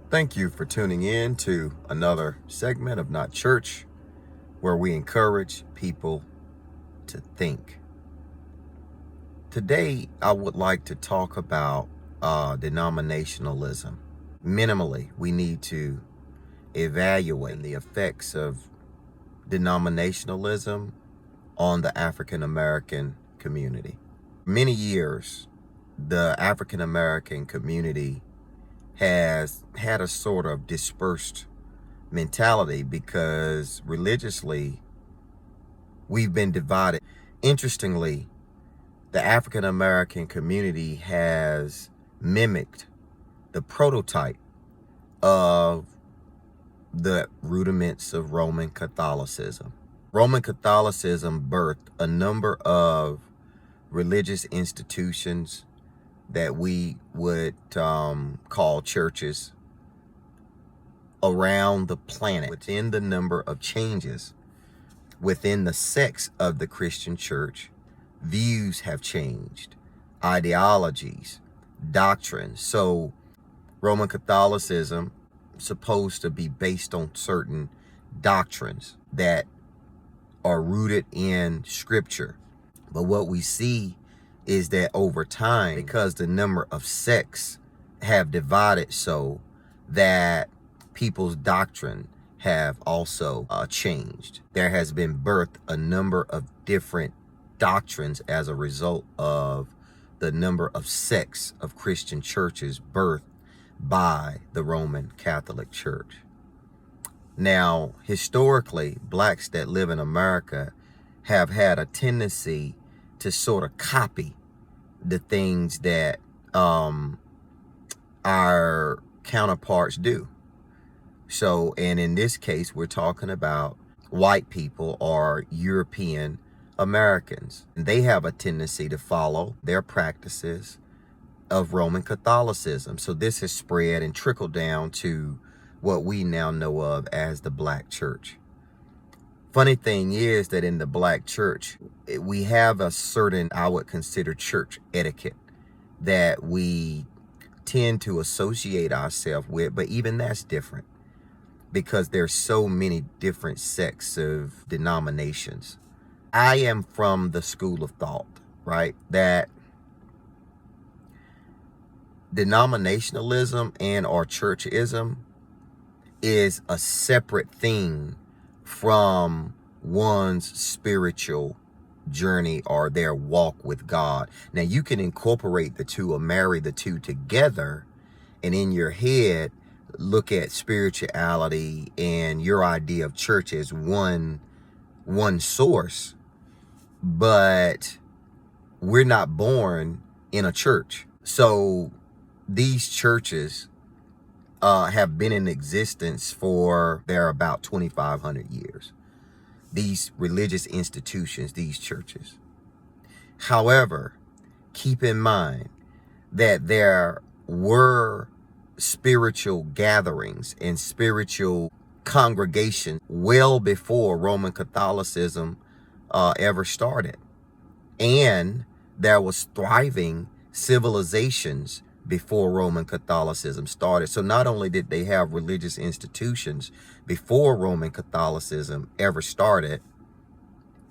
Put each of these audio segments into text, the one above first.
Thank you for tuning in to another segment of Not Church, where we encourage people to think. Today, I would like to talk about denominationalism. Minimally, we need to evaluate the effects of denominationalism on the African American community. Many years, the African American community has had a sort of dispersed mentality because religiously we've been divided. Interestingly, the African American community has mimicked the prototype of the rudiments of Roman Catholicism. Roman Catholicism birthed a number of religious institutions that we would call churches around the planet. Within the number of changes within the sects of the Christian church, views have changed, ideologies, doctrines. So Roman Catholicism is supposed to be based on certain doctrines that are rooted in Scripture. But what we see is that over time, because the number of sects have divided so that people's doctrine have also changed. There has been birthed a number of different doctrines as a result of the number of sects of Christian churches birthed by the Roman Catholic Church. Now, historically, blacks that live in America have had a tendency to sort of copy the things that our counterparts do. So, and in this case, we're talking about white people or European Americans. They have a tendency to follow their practices of Roman Catholicism. So this has spread and trickled down to what we now know of as the black church. Funny thing is that in the black church, we have a certain, I would consider, church etiquette that we tend to associate ourselves with, but even that's different because there's so many different sects of denominations. I am from the school of thought, right, that denominationalism and or churchism is a separate thing from one's spiritual journey or their walk with God. Now, you can incorporate the two or marry the two together, and in your head, look at spirituality and your idea of church as one source. But we're not born in a church. So these churches have been in existence for they're about 2,500 years. These religious institutions, these churches. However, keep in mind that there were spiritual gatherings and spiritual congregations well before Roman Catholicism ever started. And there was thriving civilizations before Roman Catholicism started. So not only did they have religious institutions before Roman Catholicism ever started,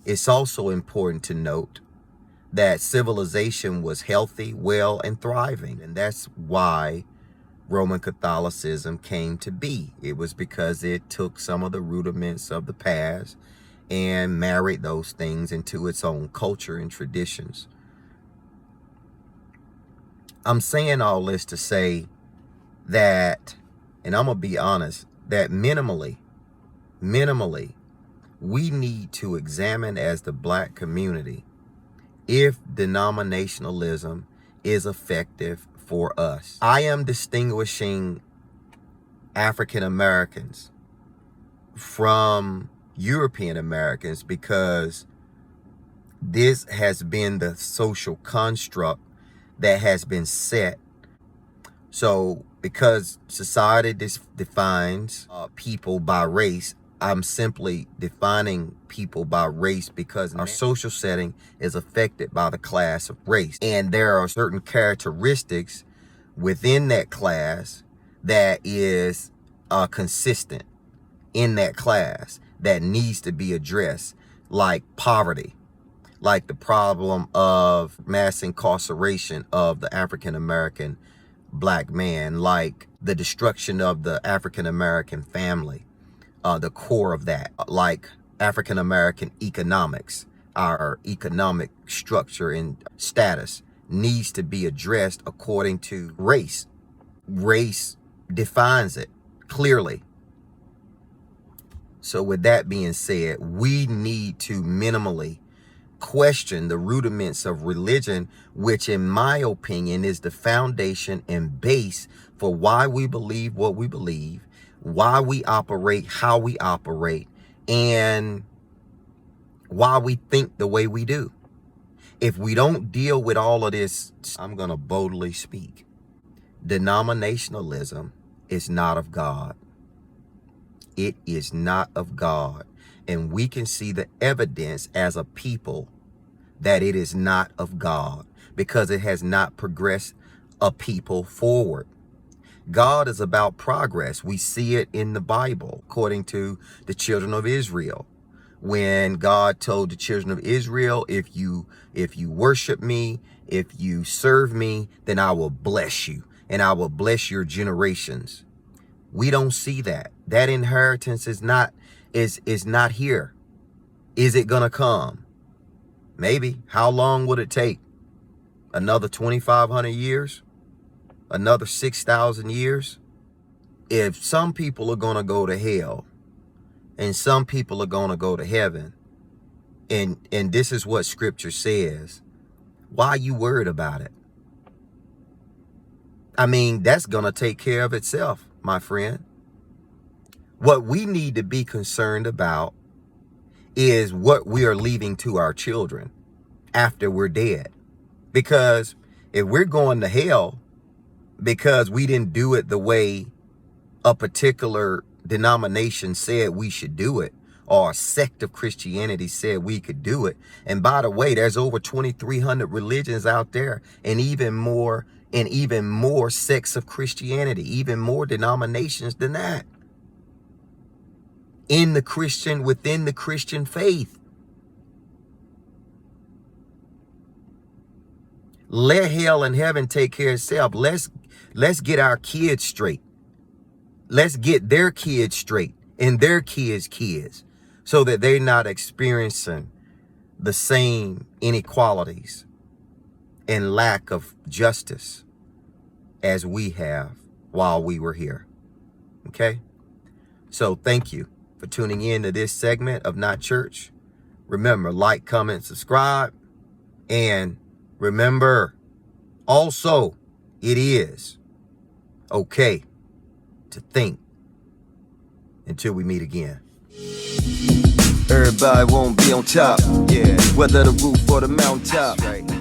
it's also important to note that civilization was healthy, well, and thriving. And that's why Roman Catholicism came to be. It was because it took some of the rudiments of the past and married those things into its own culture and traditions. I'm saying all this to say that, and I'm going to be honest, that minimally, we need to examine as the black community if denominationalism is effective for us. I am distinguishing African Americans from European Americans because this has been the social construct that has been set. So because society defines people by race, I'm simply defining people by race because our social setting is affected by the class of race. And there are certain characteristics within that class that is consistent in that class that needs to be addressed, like poverty, like the problem of mass incarceration of the African-American black man, like the destruction of the African-American family, the core of that, like African-American economics, our economic structure and status needs to be addressed according to race. Race defines it clearly. So with that being said, we need to minimally question the rudiments of religion, which in my opinion is the foundation and base for why we believe what we believe, why we operate how we operate, and why we think the way we do. If we don't deal with all of this, I'm going to boldly speak. Denominationalism is not of God. It is not of God. And we can see the evidence as a people that it is not of God, because it has not progressed a people forward. God is about progress. We see it in the Bible, according to the children of Israel. When God told the children of Israel, if you worship me, if you serve me, then I will bless you and I will bless your generations. We don't see that. That inheritance is not here. Is it gonna come? Maybe. How long would it take? Another 2,500 years? Another 6,000 years? If some people are gonna go to hell and some people are gonna go to heaven, and this is what scripture says, why are you worried about it? I mean, that's gonna take care of itself, my friend. What we need to be concerned about is what we are leaving to our children after we're dead. Because if we're going to hell because we didn't do it the way a particular denomination said we should do it, or a sect of Christianity said we could do it, and by the way, there's over 2,300 religions out there, and even more sects of Christianity, even more denominations than that within the Christian faith. Let hell and heaven take care of itself. Let's get our kids straight. Let's get their kids straight and their kids' kids, so that they're not experiencing the same inequalities and lack of justice as we have while we were here. Okay? So thank you for tuning in to this segment of Not Church. Remember, like, comment, subscribe. And remember, also, it is okay to think until we meet again. Everybody won't be on top, yeah, whether the roof or the mountaintop. Right.